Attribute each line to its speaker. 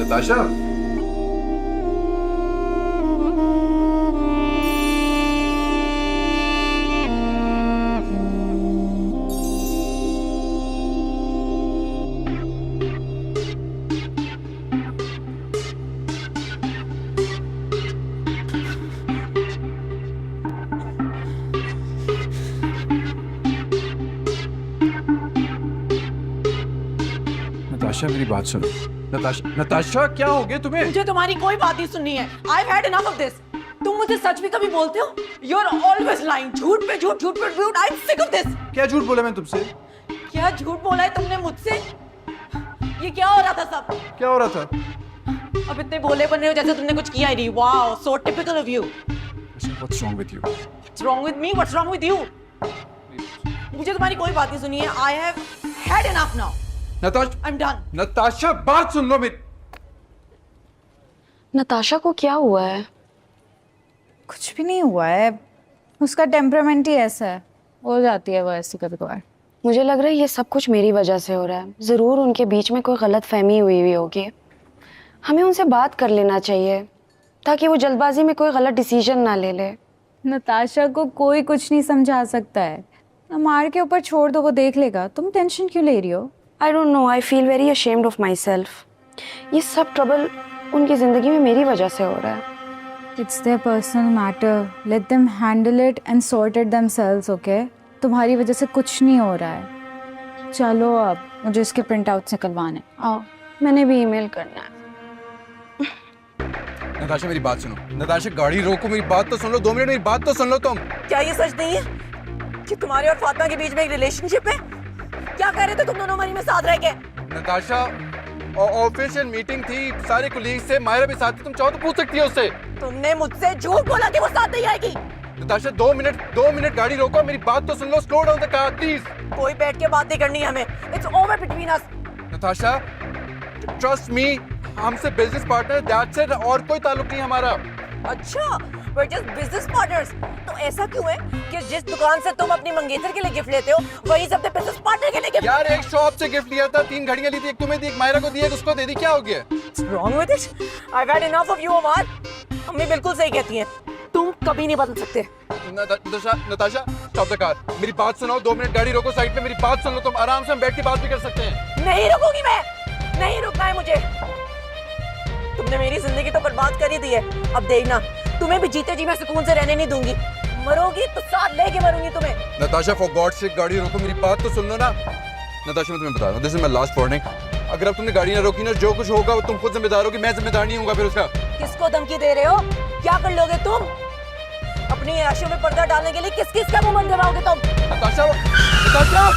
Speaker 1: नताशा, नताशा मेरी बात सुनो। नताशा, नताशा क्या हो गया तुम्हें?
Speaker 2: मुझे तुम्हारी कोई बात नहीं सुननी है। I've had enough of this. तुम मुझे सच भी कभी बोलते हो? You're always lying. झूठ पे झूठ, झूठ पे झूठ. I'm sick of this.
Speaker 1: क्या झूठ बोला मैं तुमसे?
Speaker 2: क्या झूठ बोला है तुमने मुझसे? ये क्या हो रहा था सब?
Speaker 1: क्या हो रहा था?
Speaker 2: अब इतने भोले बन रहे हो जैसे तुमने कुछ किया ही नहीं. Wow, so typical of you.
Speaker 1: What's wrong with you?
Speaker 2: What's wrong with me? What's wrong with you? मुझे तुम्हारी कोई बात नहीं सुनी है. I have had enough now.
Speaker 1: Natasha,
Speaker 2: I'm done.
Speaker 1: Natasha बात सुन लो मेरी।
Speaker 3: नताशा को क्या हुआ है?
Speaker 4: कुछ भी नहीं हुआ है, उसका टेम्परामेंट ही ऐसा है, हो जाती है वो ऐसी कभी कभार।
Speaker 3: मुझे लग रहा है ये सब कुछ मेरी वजह से हो रहा है। ज़रूर उनके बीच में कोई गलत फहमी हुई होगी। हमें उनसे बात कर लेना चाहिए ताकि वो जल्दबाजी में कोई गलत डिसीजन ना ले ले।
Speaker 4: नताशा को कोई कुछ नहीं समझा सकता है, मार के ऊपर छोड़ दो, वो देख लेगा। तुम टेंशन क्यों ले रही हो?
Speaker 3: I don't know, I feel very ashamed of my self. ये सब ट्रबल उनकी ज़िंदगी में मेरी वजह से हो रहा है।
Speaker 4: It's their personal matter, let them handle it and sort it themselves, okay? तुम्हारी वजह से कुछ नहीं हो रहा है। चलो अब मुझे इसके प्रिंट आउट निकलवाने।
Speaker 3: आओ, मैंने भी ईमेल करना है।
Speaker 1: नताशा मेरी बात सुनो। नताशा गाड़ी रोको, मेरी बात तो सुन लो। 2 मिनट मेरी बात तो सुन लो तुम।
Speaker 2: क्या ये सच नहीं है कि तुम्हारे और फातिमा के बीच में एक रिलेशनशिप है? क्या कर रहे थे तुम दोनों मरी में साथ रह के?
Speaker 1: नताशा, ऑफिशियल मीटिंग थी, सारे कुलीग से, मायरा भी साथ थी। तुम चाहो तो पूछ सकती हो उससे।
Speaker 2: तुमने मुझसे झूठ बोला कि वो साथ नहीं आएगी।
Speaker 1: नताशा 2 मिनट गाड़ी रोको, मेरी बात तो सुन लो। Slow down the car please.
Speaker 2: कोई बैठ के बात नहीं करनी है हमें। It's over between us.
Speaker 1: Natasha trust me, हमसे बिजनेस पार्टनर, दैट्स इट, और कोई ताल्लुक नहीं हमारा।
Speaker 2: अच्छा, we're just business partners. तो ऐसा क्यों है कि जिस दुकान से तुम अपनी मंगेतर के लिए गिफ्ट लेते हो वही से अपने बिजनेस पार्टनर के लिए गिफ्ट?
Speaker 1: यार एक शॉप से गिफ्ट लिया था, 3 घड़ियां ली थी, एक तुम्हें दी, एक मायरा को दी, एक उसको दे दी। क्या हो गया?
Speaker 2: What's wrong with it? I've had enough of you, अमार। अम्मी बिल्कुल सही कहती हैं, तुम कभी नहीं बदल सकते।
Speaker 1: नताशा स्टॉप द कार, मेरी बात सुनो। 2 मिनट गाड़ी रोको साइड पे, मेरी बात सुन लो। तुम आराम से हम बैठ के बात भी कर सकते हैं।
Speaker 2: नहीं रुकूंगी मैं, नहीं रुकना है मुझे। तुमने मेरी जिंदगी तो बर्बाद कर ही दी है। अब देखना, तुम्हें भी जीते जी मैं सुकून से रहने नहीं दूंगी। मरोगी तो साथ लेके मरूंगी तुम्हें।
Speaker 1: नताशा फॉर गॉड से गाड़ी रोको, मेरी बात तो सुन लो ना। नताशा मैं तुम्हें बता रहा हूँ, this is my last warning. अगर अब तुमने गाड़ी ना रोकी ना, जो कुछ होगा वो तुम खुद जिम्मेदार होगी, मैं जिम्मेदार नहीं हूँगा फिर उसका।
Speaker 2: किसको धमकी दे रहे हो? क्या कर लोगे तुम? अपनी ऐशों में पर्दा डालने के लिए किस किस का मुंह बंद करवाओगे तुम?
Speaker 1: नताशा, नताशा